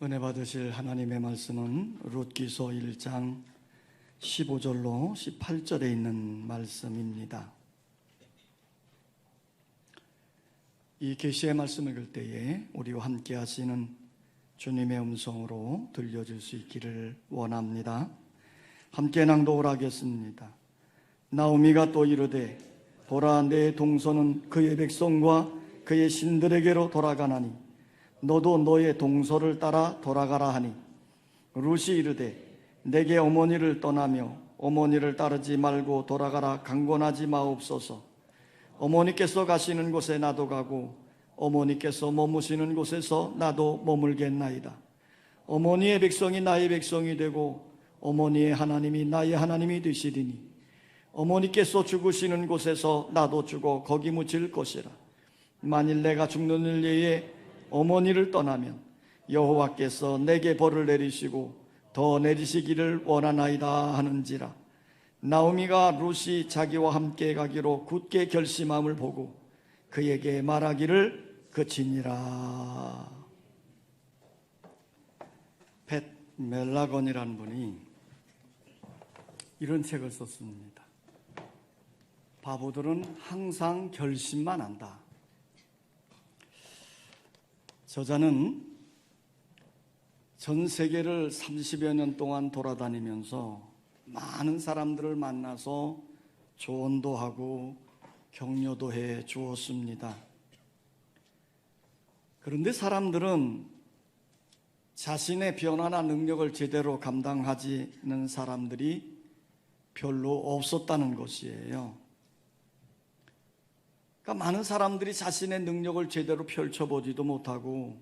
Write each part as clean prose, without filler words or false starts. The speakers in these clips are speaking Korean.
은혜 받으실 하나님의 말씀은 룻기서 1장 15절로 18절에 있는 말씀입니다. 이 계시의 말씀을 읽을 때에 우리와 함께 하시는 주님의 음성으로 들려줄 수 있기를 원합니다. 함께 낭독을 하겠습니다. 나오미가 또 이르되 보라, 내 동서는 그의 백성과 그의 신들에게로 돌아가나니 너도 너의 동서를 따라 돌아가라 하니, 룻이 이르되 내게 어머니를 떠나며 어머니를 따르지 말고 돌아가라 강권하지 마옵소서. 어머니께서 가시는 곳에 나도 가고 어머니께서 머무시는 곳에서 나도 머물겠나이다. 어머니의 백성이 나의 백성이 되고 어머니의 하나님이 나의 하나님이 되시리니 어머니께서 죽으시는 곳에서 나도 죽어 거기 묻힐 것이라. 만일 내가 죽는 일에 어머니를 떠나면 여호와께서 내게 벌을 내리시고 더 내리시기를 원하나이다 하는지라. 나오미가 룻이 자기와 함께 가기로 굳게 결심함을 보고 그에게 말하기를 그치니라. 벳 멜라건이라는 분이 이런 책을 썼습니다. 바보들은 항상 결심만 한다. 저자는 전 세계를 30여 년 동안 돌아다니면서 많은 사람들을 만나서 조언도 하고 격려도 해 주었습니다. 그런데 사람들은 자신의 변화나 능력을 제대로 감당하지는 사람들이 별로 없었다는 것이에요. 그러니까 많은 사람들이 자신의 능력을 제대로 펼쳐보지도 못하고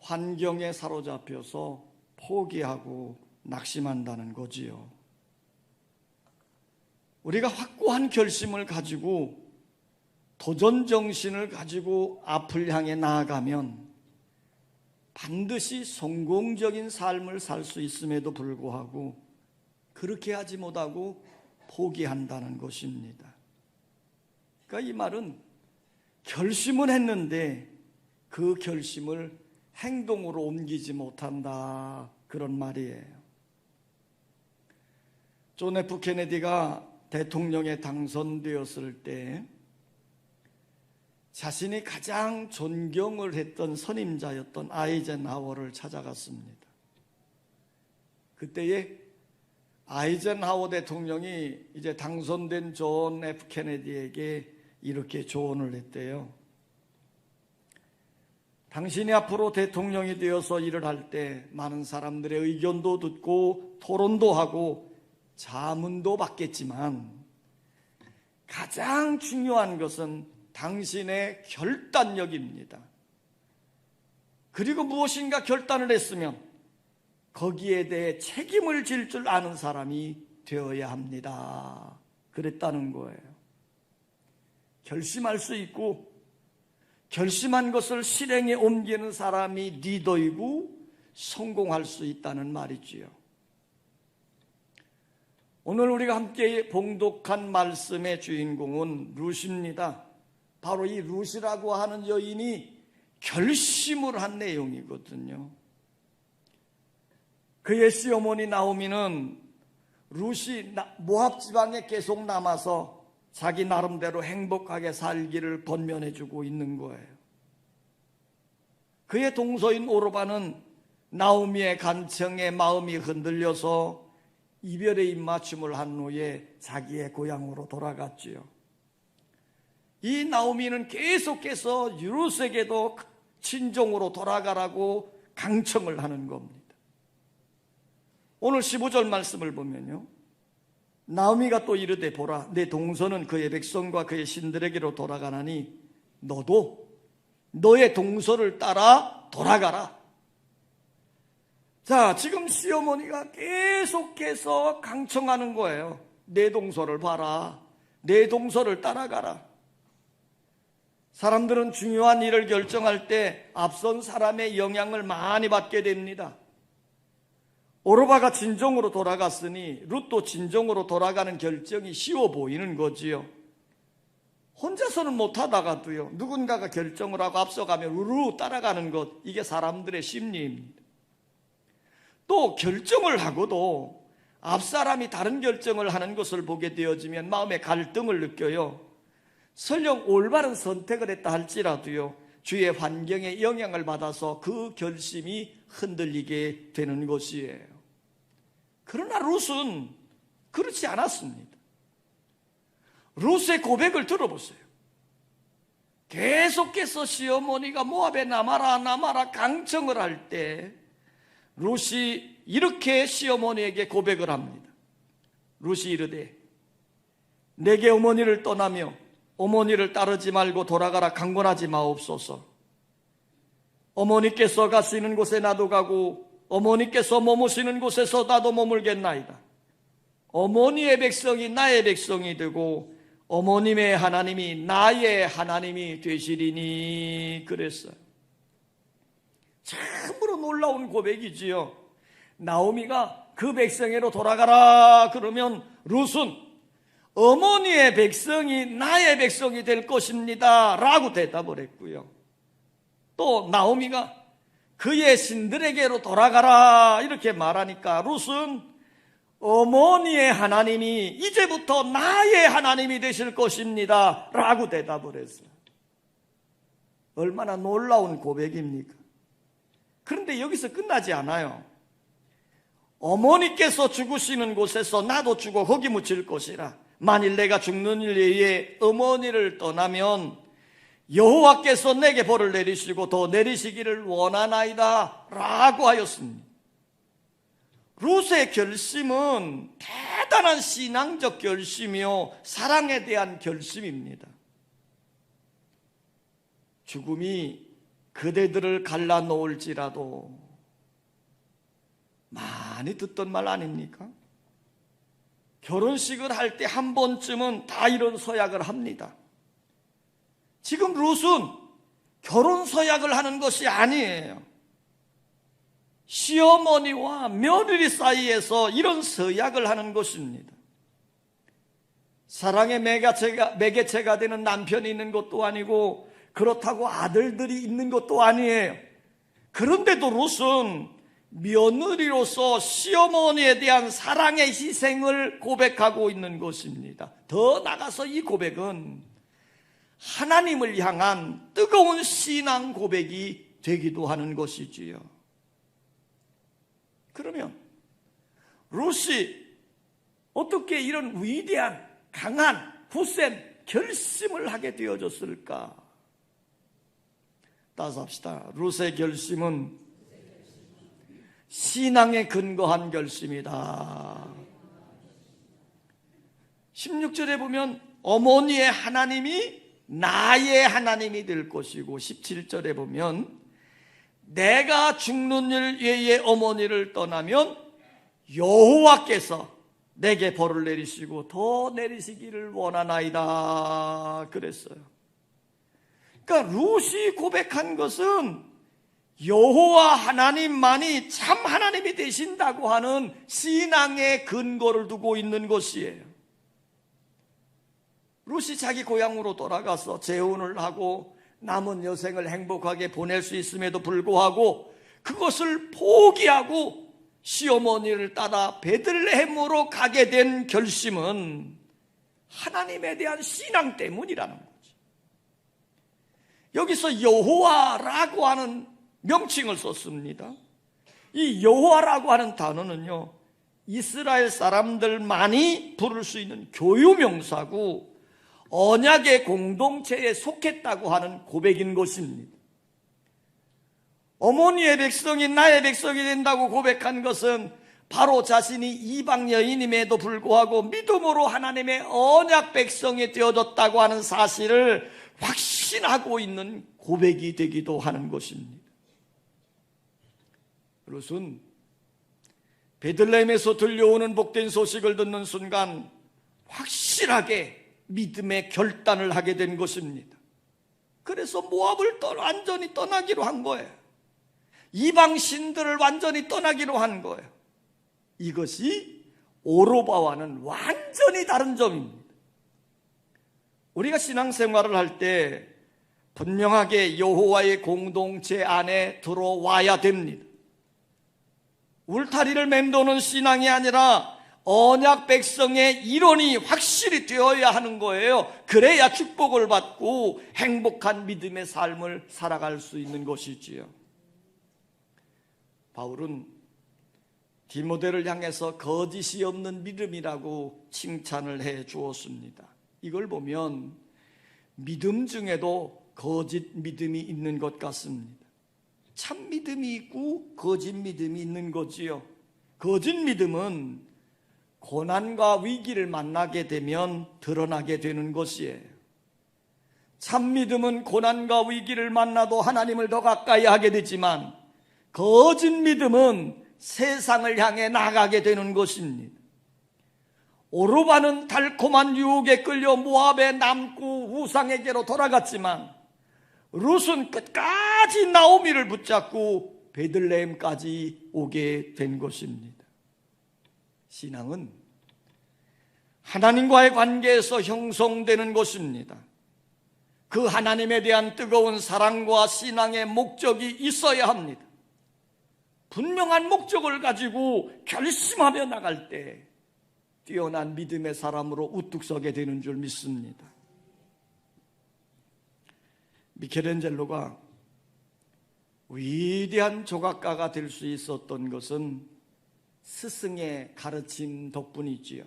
환경에 사로잡혀서 포기하고 낙심한다는 거지요. 우리가 확고한 결심을 가지고 도전 정신을 가지고 앞을 향해 나아가면 반드시 성공적인 삶을 살 수 있음에도 불구하고 그렇게 하지 못하고 포기한다는 것입니다. 그러니까 이 말은 결심은 했는데 그 결심을 행동으로 옮기지 못한다, 그런 말이에요. 존 F 케네디가 대통령에 당선되었을 때 자신이 가장 존경을 했던 선임자였던 아이젠하워를 찾아갔습니다. 그때에 아이젠하워 대통령이 이제 당선된 존 F 케네디에게 이렇게 조언을 했대요. 당신이 앞으로 대통령이 되어서 일을 할 때 많은 사람들의 의견도 듣고 토론도 하고 자문도 받겠지만 가장 중요한 것은 당신의 결단력입니다. 그리고 무엇인가 결단을 했으면 거기에 대해 책임을 질 줄 아는 사람이 되어야 합니다. 그랬다는 거예요. 결심할 수 있고 결심한 것을 실행에 옮기는 사람이 리더이고 성공할 수 있다는 말이지요. 오늘 우리가 함께 봉독한 말씀의 주인공은 룻입니다. 바로 이 룻이라고 하는 여인이 결심을 한 내용이거든요. 그의 시어머니 나오미는 룻이 모압 지방에 계속 남아서 자기 나름대로 행복하게 살기를 권면해주고 있는 거예요. 그의 동서인 오르바는 나오미의 간청에 마음이 흔들려서 이별의 입맞춤을 한 후에 자기의 고향으로 돌아갔지요. 이 나오미는 계속해서 룻에게도 친정으로 돌아가라고 강청을 하는 겁니다. 오늘 15절 말씀을 보면요, 나오미가 또 이르되 보라, 내 동서는 그의 백성과 그의 신들에게로 돌아가나니 너도 너의 동서를 따라 돌아가라. 자, 지금 시어머니가 계속해서 강청하는 거예요. 내 동서를 봐라, 내 동서를 따라가라. 사람들은 중요한 일을 결정할 때 앞선 사람의 영향을 많이 받게 됩니다. 오르바가 진정으로 돌아갔으니 룻도 진정으로 돌아가는 결정이 쉬워 보이는 거지요. 혼자서는 못하다가도요, 누군가가 결정을 하고 앞서가면 우르르 따라가는 것, 이게 사람들의 심리입니다. 또 결정을 하고도 앞사람이 다른 결정을 하는 것을 보게 되어지면 마음에 갈등을 느껴요. 설령 올바른 선택을 했다 할지라도요, 주위의 환경에 영향을 받아서 그 결심이 흔들리게 되는 것이에요. 그러나 룻은 그렇지 않았습니다. 룻의 고백을 들어보세요. 계속해서 시어머니가 모압에 남아라 남아라 강청을 할 때 룻이 이렇게 시어머니에게 고백을 합니다. 룻이 이르되 내게 어머니를 떠나며 어머니를 따르지 말고 돌아가라 강권하지 마옵소서. 어머니께서 가시는 곳에 나도 가고 어머니께서 머무시는 곳에서 나도 머물겠나이다. 어머니의 백성이 나의 백성이 되고 어머님의 하나님이 나의 하나님이 되시리니 그랬어요. 참으로 놀라운 고백이지요. 나오미가 그 백성에로 돌아가라 그러면 룻은 어머니의 백성이 나의 백성이 될 것입니다 라고 대답을 했고요. 또 나오미가 그의 신들에게로 돌아가라 이렇게 말하니까 룻은 어머니의 하나님이 이제부터 나의 하나님이 되실 것입니다 라고 대답을 했어요. 얼마나 놀라운 고백입니까? 그런데 여기서 끝나지 않아요. 어머니께서 죽으시는 곳에서 나도 죽어 거기 묻힐 것이라. 만일 내가 죽는 일에 어머니를 떠나면 여호와께서 내게 벌을 내리시고 더 내리시기를 원하나이다 라고 하였습니다. 룻의 결심은 대단한 신앙적 결심이요 사랑에 대한 결심입니다. 죽음이 그대들을 갈라놓을지라도, 많이 듣던 말 아닙니까? 결혼식을 할 때 한 번쯤은 다 이런 서약을 합니다. 지금 룻은 결혼 서약을 하는 것이 아니에요. 시어머니와 며느리 사이에서 이런 서약을 하는 것입니다. 사랑의 매개체가 되는 남편이 있는 것도 아니고 그렇다고 아들들이 있는 것도 아니에요. 그런데도 룻은 며느리로서 시어머니에 대한 사랑의 희생을 고백하고 있는 것입니다. 더 나아가서 이 고백은 하나님을 향한 뜨거운 신앙 고백이 되기도 하는 것이지요. 그러면 룻이 어떻게 이런 위대한 강한 굳센 결심을 하게 되어졌을까? 따라서 합시다. 룻의 결심은 신앙에 근거한 결심이다. 16절에 보면 어머니의 하나님이 나의 하나님이 될 것이고 17절에 보면 내가 죽는 일 외에 어머니를 떠나면 여호와께서 내게 벌을 내리시고 더 내리시기를 원하나이다 그랬어요. 그러니까 룻이 고백한 것은 여호와 하나님만이 참 하나님이 되신다고 하는 신앙의 근거를 두고 있는 것이에요. 룻이 자기 고향으로 돌아가서 재혼을 하고 남은 여생을 행복하게 보낼 수 있음에도 불구하고 그것을 포기하고 시어머니를 따라 베들레헴으로 가게 된 결심은 하나님에 대한 신앙 때문이라는 거죠. 여기서 여호와라고 하는 명칭을 썼습니다. 이 여호와라고 하는 단어는요, 이스라엘 사람들만이 부를 수 있는 교유명사고 언약의 공동체에 속했다고 하는 고백인 것입니다. 어머니의 백성이 나의 백성이 된다고 고백한 것은 바로 자신이 이방 여인임에도 불구하고 믿음으로 하나님의 언약 백성이 되어졌다고 하는 사실을 확신하고 있는 고백이 되기도 하는 것입니다. 룻은 베들레헴에서 들려오는 복된 소식을 듣는 순간 확실하게 믿음의 결단을 하게 된 것입니다. 그래서 모압을 완전히 떠나기로 한 거예요. 이방 신들을 완전히 떠나기로 한 거예요. 이것이 오로바와는 완전히 다른 점입니다. 우리가 신앙생활을 할 때 분명하게 여호와의 공동체 안에 들어와야 됩니다. 울타리를 맴도는 신앙이 아니라 언약 백성의 일원이 확실히 되어야 하는 거예요. 그래야 축복을 받고 행복한 믿음의 삶을 살아갈 수 있는 것이지요. 바울은 디모데를 향해서 거짓이 없는 믿음이라고 칭찬을 해 주었습니다. 이걸 보면 믿음 중에도 거짓 믿음이 있는 것 같습니다. 참 믿음이 있고 거짓 믿음이 있는 거지요. 거짓 믿음은 고난과 위기를 만나게 되면 드러나게 되는 것이에요. 참 믿음은 고난과 위기를 만나도 하나님을 더 가까이 하게 되지만, 거짓 믿음은 세상을 향해 나가게 되는 것입니다. 오르바는 달콤한 유혹에 끌려 모압에 남고 우상에게로 돌아갔지만, 룻은 끝까지 나오미를 붙잡고 베들레헴까지 오게 된 것입니다. 신앙은 하나님과의 관계에서 형성되는 것입니다. 그 하나님에 대한 뜨거운 사랑과 신앙의 목적이 있어야 합니다. 분명한 목적을 가지고 결심하며 나갈 때 뛰어난 믿음의 사람으로 우뚝 서게 되는 줄 믿습니다. 미켈란젤로가 위대한 조각가가 될 수 있었던 것은 스승의 가르침 덕분이지요.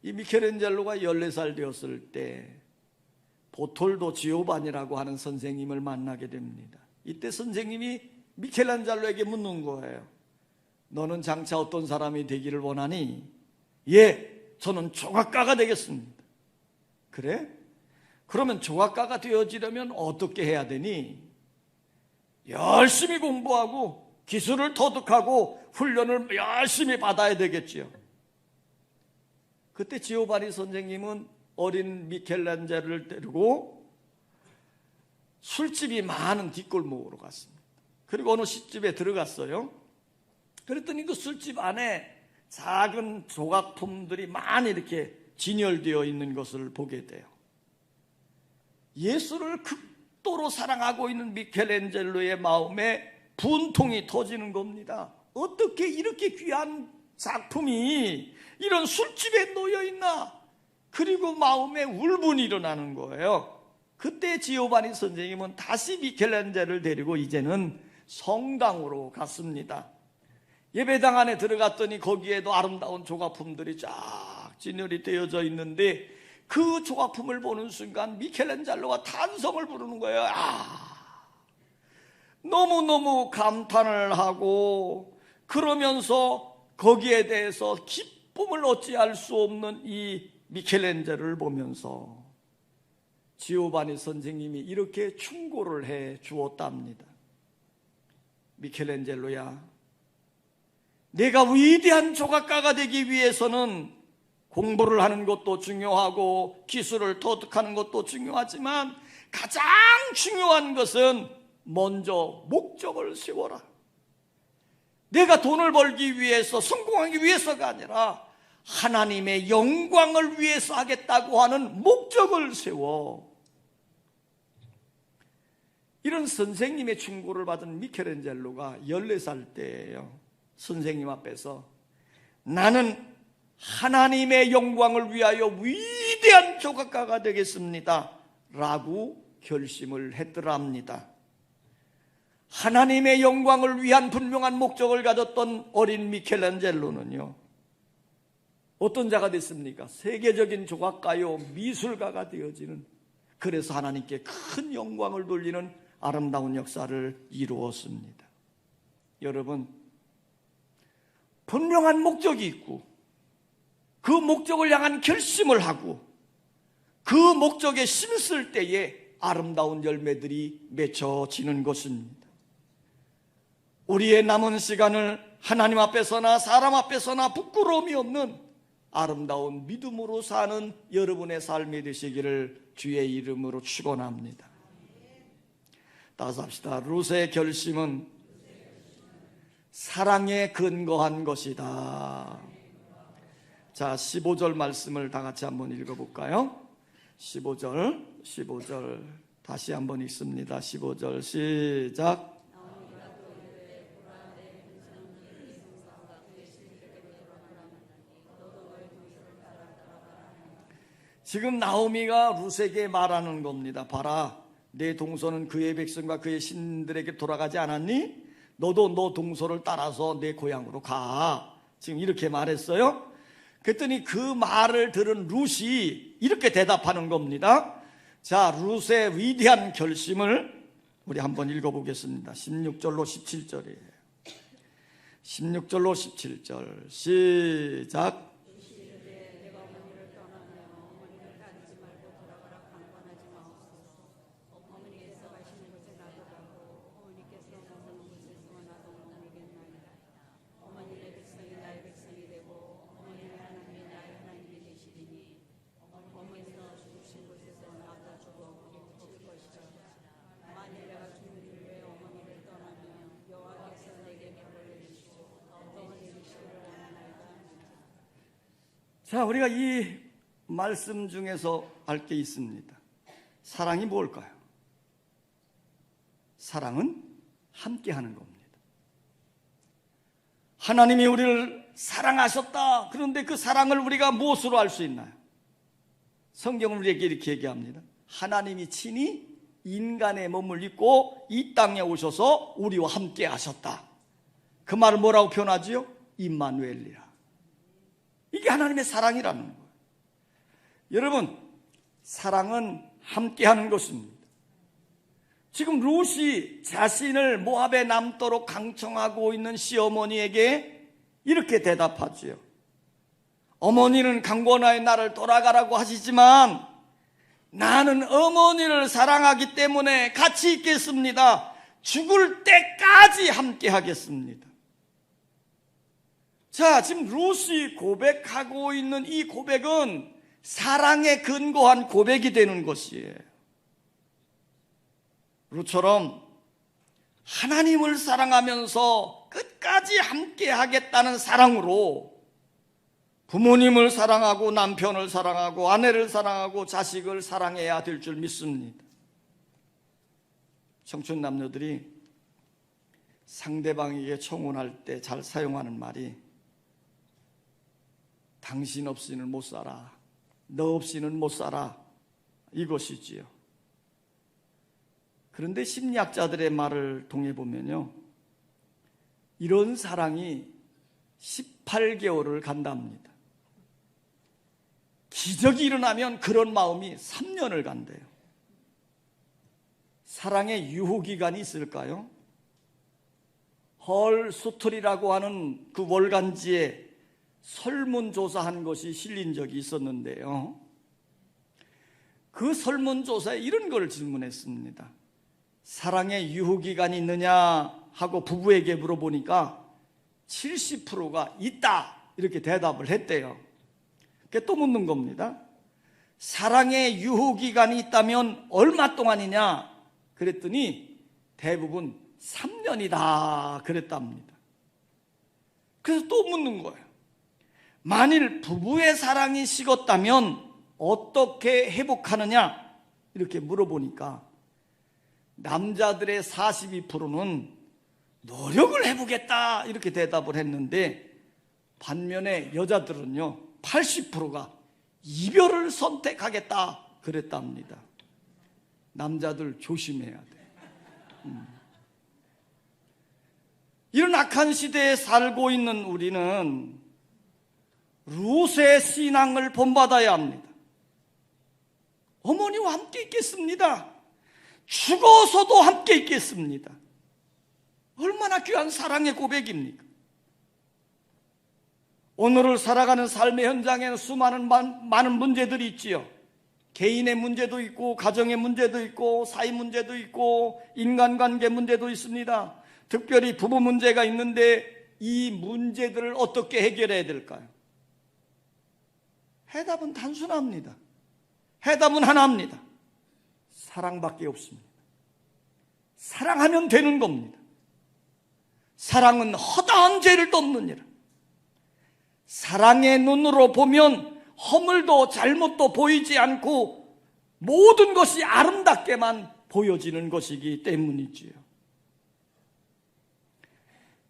이 미켈란젤로가 14살 되었을 때 보톨도 지오반이라고 하는 선생님을 만나게 됩니다. 이때 선생님이 미켈란젤로에게 묻는 거예요. 너는 장차 어떤 사람이 되기를 원하니? 예, 저는 조각가가 되겠습니다. 그래? 그러면 조각가가 되어지려면 어떻게 해야 되니? 열심히 공부하고 기술을 터득하고 훈련을 열심히 받아야 되겠지요. 그때 지오바니 선생님은 어린 미켈란젤로를 데리고 술집이 많은 뒷골목으로 갔습니다. 그리고 어느 술집에 들어갔어요. 그랬더니 그 술집 안에 작은 조각품들이 많이 이렇게 진열되어 있는 것을 보게 돼요. 예수를 극도로 사랑하고 있는 미켈란젤로의 마음에 분통이 터지는 겁니다. 어떻게 이렇게 귀한 작품이 이런 술집에 놓여있나? 그리고 마음에 울분이 일어나는 거예요. 그때 지오바니 선생님은 다시 미켈란젤로를 데리고 이제는 성당으로 갔습니다. 예배당 안에 들어갔더니 거기에도 아름다운 조각품들이 쫙 진열이 되어져 있는데, 그 조각품을 보는 순간 미켈란젤로가 탄성을 부르는 거예요. 너무너무 감탄을 하고, 그러면서 거기에 대해서 기쁨을 어찌할 수 없는 이 미켈란젤로를 보면서 지오바니 선생님이 이렇게 충고를 해 주었답니다. 미켈란젤로야, 내가 위대한 조각가가 되기 위해서는 공부를 하는 것도 중요하고 기술을 터득하는 것도 중요하지만, 가장 중요한 것은 먼저 목적을 세워라. 내가 돈을 벌기 위해서, 성공하기 위해서가 아니라 하나님의 영광을 위해서 하겠다고 하는 목적을 세워. 이런 선생님의 충고를 받은 미켈란젤로가 14살 때예요. 선생님 앞에서 나는 하나님의 영광을 위하여 위대한 조각가가 되겠습니다 라고 결심을 했더랍니다. 하나님의 영광을 위한 분명한 목적을 가졌던 어린 미켈란젤로는요, 어떤 자가 됐습니까? 세계적인 조각가요 미술가가 되어지는, 그래서 하나님께 큰 영광을 돌리는 아름다운 역사를 이루었습니다. 여러분, 분명한 목적이 있고 그 목적을 향한 결심을 하고 그 목적에 힘쓸 때에 아름다운 열매들이 맺혀지는 것입니다. 우리의 남은 시간을 하나님 앞에서나 사람 앞에서나 부끄러움이 없는 아름다운 믿음으로 사는 여러분의 삶이 되시기를 주의 이름으로 축원합니다. 따라서 합시다. 룻의 결심은 사랑에 근거한 것이다. 자, 15절 말씀을 다 같이 한번 읽어볼까요? 15절 다시 한번 읽습니다. 15절 시작. 지금 나오미가 룻에게 말하는 겁니다. 봐라, 내 동서는 그의 백성과 그의 신들에게 돌아가지 않았니? 너도 너 동서를 따라서 내 고향으로 가. 지금 이렇게 말했어요. 그랬더니 그 말을 들은 룻이 이렇게 대답하는 겁니다. 자, 룻의 위대한 결심을 우리 한번 읽어보겠습니다. 16절로 17절이에요. 16절로 17절 시작. 자, 우리가 이 말씀 중에서 알 게 있습니다. 사랑이 뭘까요? 사랑은 함께 하는 겁니다. 하나님이 우리를 사랑하셨다. 그런데 그 사랑을 우리가 무엇으로 알 수 있나요? 성경은 우리에게 이렇게 얘기합니다. 하나님이 친히 인간의 몸을 입고 이 땅에 오셔서 우리와 함께 하셨다. 그 말을 뭐라고 표현하지요? 임마누엘이라. 이게 하나님의 사랑이라는 거예요. 여러분, 사랑은 함께하는 것입니다. 지금 룻이 자신을 모압에 남도록 강청하고 있는 시어머니에게 이렇게 대답하지요. 어머니는 강권하여 나를 돌아가라고 하시지만 나는 어머니를 사랑하기 때문에 같이 있겠습니다. 죽을 때까지 함께하겠습니다. 자, 지금 룻이 고백하고 있는 이 고백은 사랑에 근거한 고백이 되는 것이에요. 룻처럼 하나님을 사랑하면서 끝까지 함께 하겠다는 사랑으로 부모님을 사랑하고 남편을 사랑하고 아내를 사랑하고 자식을 사랑해야 될 줄 믿습니다. 청춘 남녀들이 상대방에게 청혼할 때 잘 사용하는 말이 당신 없이는 못 살아, 너 없이는 못 살아, 이것이지요. 그런데 심리학자들의 말을 통해 보면요, 이런 사랑이 18개월을 간답니다. 기적이 일어나면 그런 마음이 3년을 간대요. 사랑의 유효기간이 있을까요? 헐스토리라고 하는 그 월간지에 설문조사한 것이 실린 적이 있었는데요, 그 설문조사에 이런 걸 질문했습니다. 사랑의 유효기간이 있느냐 하고 부부에게 물어보니까 70%가 있다 이렇게 대답을 했대요. 그게 또 묻는 겁니다. 사랑의 유효기간이 있다면 얼마 동안이냐 그랬더니 대부분 3년이다 그랬답니다. 그래서 또 묻는 거예요. 만일 부부의 사랑이 식었다면 어떻게 회복하느냐 이렇게 물어보니까 남자들의 42%는 노력을 해보겠다 이렇게 대답을 했는데, 반면에 여자들은요 80%가 이별을 선택하겠다 그랬답니다. 남자들 조심해야 돼. 이런 악한 시대에 살고 있는 우리는 룻의 신앙을 본받아야 합니다. 어머니와 함께 있겠습니다. 죽어서도 함께 있겠습니다. 얼마나 귀한 사랑의 고백입니까? 오늘을 살아가는 삶의 현장에는 수많은 많은 문제들이 있지요. 개인의 문제도 있고 가정의 문제도 있고 사회 문제도 있고 인간관계 문제도 있습니다. 특별히 부부 문제가 있는데 이 문제들을 어떻게 해결해야 될까요? 해답은 단순합니다. 해답은 하나입니다. 사랑밖에 없습니다. 사랑하면 되는 겁니다. 사랑은 허다한 죄를 덮느니라. 사랑의 눈으로 보면 허물도 잘못도 보이지 않고 모든 것이 아름답게만 보여지는 것이기 때문이지요.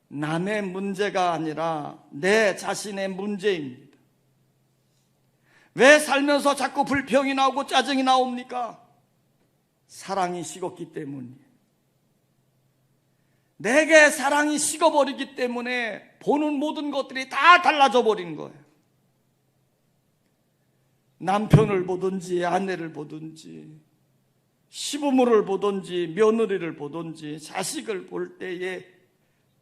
남의 문제가 아니라 내 자신의 문제입니다. 왜 살면서 자꾸 불평이 나오고 짜증이 나옵니까? 사랑이 식었기 때문이에요. 내게 사랑이 식어버리기 때문에 보는 모든 것들이 다 달라져 버린 거예요. 남편을 보든지 아내를 보든지 시부모를 보든지 며느리를 보든지 자식을 볼 때에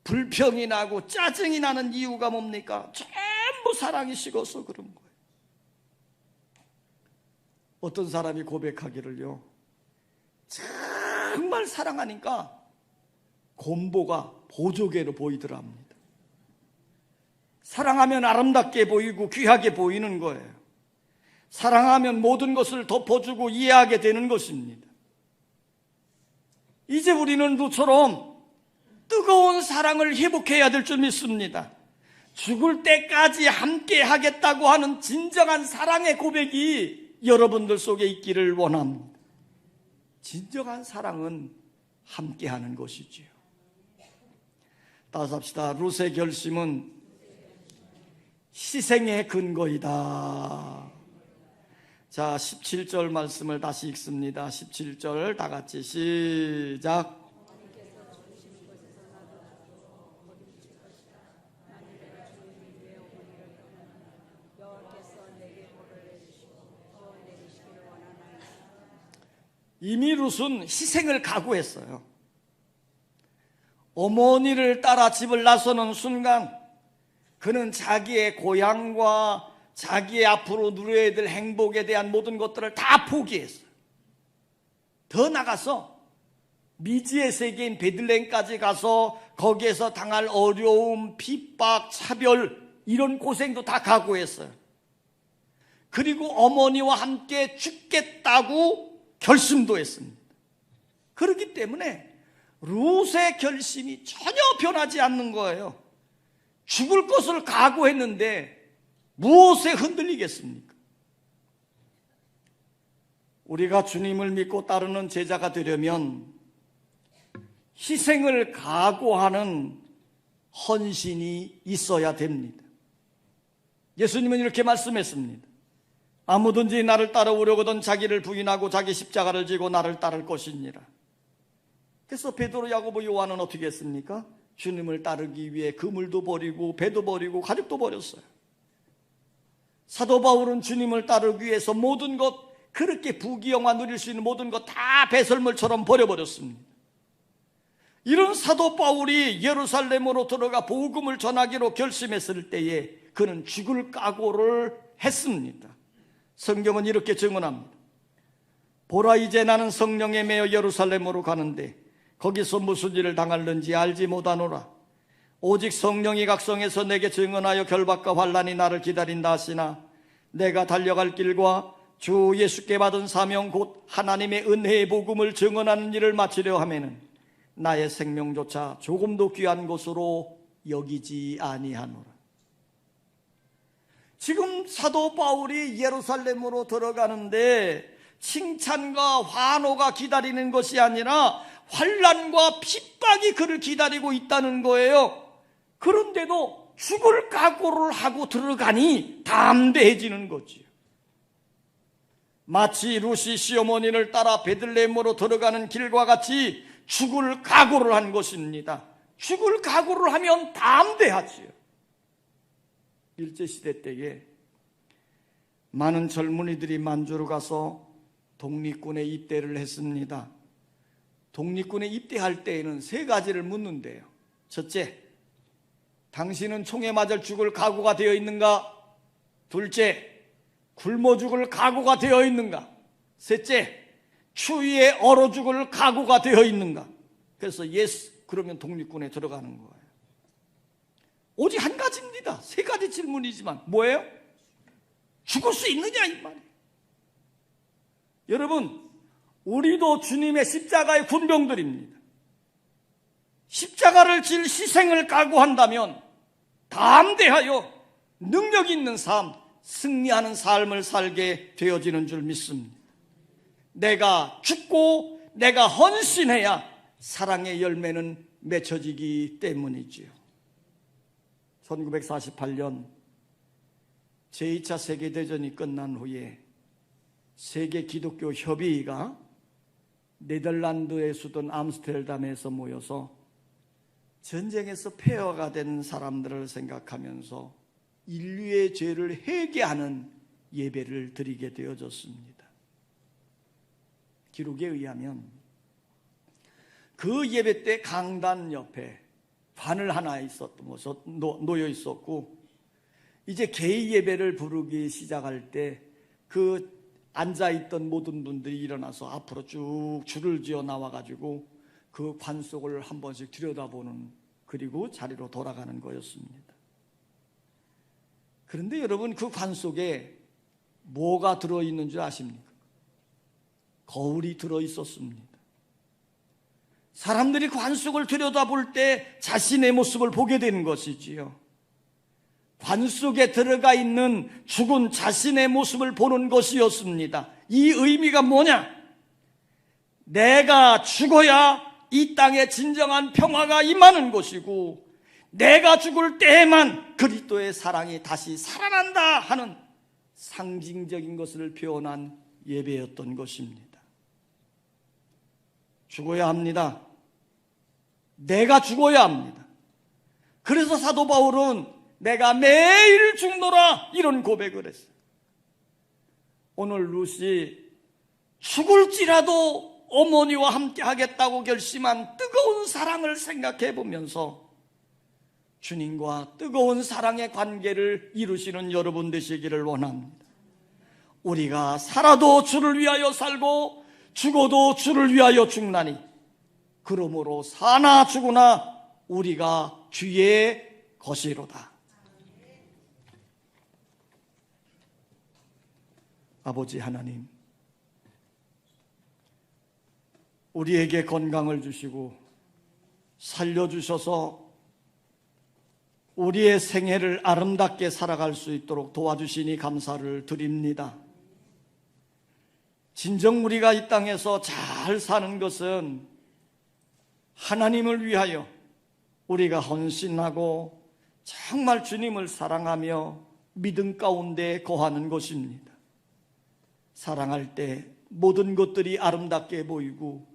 불평이 나고 짜증이 나는 이유가 뭡니까? 전부 사랑이 식어서 그런 거예요. 어떤 사람이 고백하기를요, 정말 사랑하니까 곰보가 보조개로 보이더라 합니다. 사랑하면 아름답게 보이고 귀하게 보이는 거예요. 사랑하면 모든 것을 덮어주고 이해하게 되는 것입니다. 이제 우리는 루처럼 뜨거운 사랑을 회복해야 될 줄 믿습니다. 죽을 때까지 함께 하겠다고 하는 진정한 사랑의 고백이 여러분들 속에 있기를 원합니다. 진정한 사랑은 함께 하는 것이지요. 따라서 합시다. 룻의 결심은 희생의 근거이다. 자, 17절 말씀을 다시 읽습니다. 17절 다 같이 시작. 이미 룻은 희생을 각오했어요. 어머니를 따라 집을 나서는 순간 그는 자기의 고향과 자기의 앞으로 누려야 될 행복에 대한 모든 것들을 다 포기했어요. 더 나가서 미지의 세계인 베들레헴까지 가서 거기에서 당할 어려움, 핍박, 차별 이런 고생도 다 각오했어요. 그리고 어머니와 함께 죽겠다고 결심도 했습니다. 그렇기 때문에 룻의 결심이 전혀 변하지 않는 거예요. 죽을 것을 각오했는데 무엇에 흔들리겠습니까? 우리가 주님을 믿고 따르는 제자가 되려면 희생을 각오하는 헌신이 있어야 됩니다. 예수님은 이렇게 말씀했습니다. 아무든지 나를 따라오려거든 자기를 부인하고 자기 십자가를 지고 나를 따를 것이니라. 그래서 베드로, 야고보, 요한은 어떻게 했습니까? 주님을 따르기 위해 그물도 버리고 배도 버리고 가족도 버렸어요. 사도 바울은 주님을 따르기 위해서 모든 것, 그렇게 부귀영화 누릴 수 있는 모든 것 다 배설물처럼 버려버렸습니다. 이런 사도 바울이 예루살렘으로 들어가 복음을 전하기로 결심했을 때에 그는 죽을 각오를 했습니다. 성경은 이렇게 증언합니다. 보라, 이제 나는 성령에 매여 예루살렘으로 가는데 거기서 무슨 일을 당할는지 알지 못하노라. 오직 성령이 각성해서 내게 증언하여 결박과 환난이 나를 기다린다 하시나 내가 달려갈 길과 주 예수께 받은 사명 곧 하나님의 은혜의 복음을 증언하는 일을 마치려 하면은 나의 생명조차 조금도 귀한 것으로 여기지 아니하노라. 지금 사도 바울이 예루살렘으로 들어가는데 칭찬과 환호가 기다리는 것이 아니라 환난과 핍박이 그를 기다리고 있다는 거예요. 그런데도 죽을 각오를 하고 들어가니 담대해지는 거지요. 마치 룻이 시어머니를 따라 베들레헴으로 들어가는 길과 같이 죽을 각오를 한 것입니다. 죽을 각오를 하면 담대하지요. 일제시대 때에 많은 젊은이들이 만주로 가서 독립군에 입대를 했습니다. 독립군에 입대할 때에는 세 가지를 묻는데요. 첫째, 당신은 총에 맞을 죽을 각오가 되어 있는가? 둘째, 굶어 죽을 각오가 되어 있는가? 셋째, 추위에 얼어 죽을 각오가 되어 있는가? 그래서 예스, 그러면 독립군에 들어가는 거예요. 오직 한 가지입니다. 세 가지 질문이지만 뭐예요? 죽을 수 있느냐 이 말이에요. 여러분, 우리도 주님의 십자가의 군병들입니다. 십자가를 질 희생을 각오한다면 담대하여 능력 있는 삶, 승리하는 삶을 살게 되어지는 줄 믿습니다. 내가 죽고 내가 헌신해야 사랑의 열매는 맺혀지기 때문이지요. 1948년 제2차 세계대전이 끝난 후에 세계 기독교 협의회가 네덜란드의 수도 암스테르담에서 모여서 전쟁에서 폐허가 된 사람들을 생각하면서 인류의 죄를 회개하는 예배를 드리게 되어졌습니다. 기록에 의하면 그 예배 때 강단 옆에 관을 하나 놓여 있었고, 이제 개의 예배를 부르기 시작할 때 그 앉아있던 모든 분들이 일어나서 앞으로 쭉 줄을 지어 나와가지고 그 관 속을 한 번씩 들여다보는, 그리고 자리로 돌아가는 거였습니다. 그런데 여러분, 그 관 속에 뭐가 들어있는 줄 아십니까? 거울이 들어있었습니다. 사람들이 관 속을 들여다볼 때 자신의 모습을 보게 되는 것이지요. 관 속에 들어가 있는 죽은 자신의 모습을 보는 것이었습니다. 이 의미가 뭐냐? 내가 죽어야 이 땅에 진정한 평화가 임하는 것이고, 내가 죽을 때에만 그리스도의 사랑이 다시 살아난다 하는 상징적인 것을 표현한 예배였던 것입니다. 죽어야 합니다. 내가 죽어야 합니다. 그래서 사도 바울은 내가 매일 죽노라 이런 고백을 했어요. 오늘 루시 죽을지라도 어머니와 함께 하겠다고 결심한 뜨거운 사랑을 생각해 보면서 주님과 뜨거운 사랑의 관계를 이루시는 여러분 되시기를 원합니다. 우리가 살아도 주를 위하여 살고 죽어도 주를 위하여 죽나니 그러므로 사나 죽으나 우리가 주의 것이로다. 아버지 하나님, 우리에게 건강을 주시고 살려주셔서 우리의 생애를 아름답게 살아갈 수 있도록 도와주시니 감사를 드립니다. 진정 우리가 이 땅에서 잘 사는 것은 하나님을 위하여 우리가 헌신하고 정말 주님을 사랑하며 믿음 가운데 거하는 것입니다. 사랑할 때 모든 것들이 아름답게 보이고,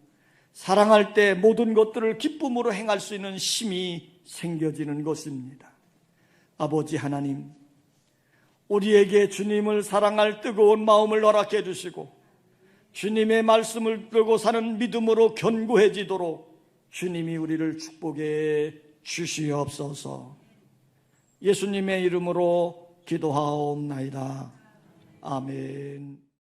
사랑할 때 모든 것들을 기쁨으로 행할 수 있는 힘이 생겨지는 것입니다. 아버지 하나님, 우리에게 주님을 사랑할 뜨거운 마음을 허락해 주시고 주님의 말씀을 들고 사는 믿음으로 견고해지도록 주님이 우리를 축복해 주시옵소서. 예수님의 이름으로 기도하옵나이다. 아멘.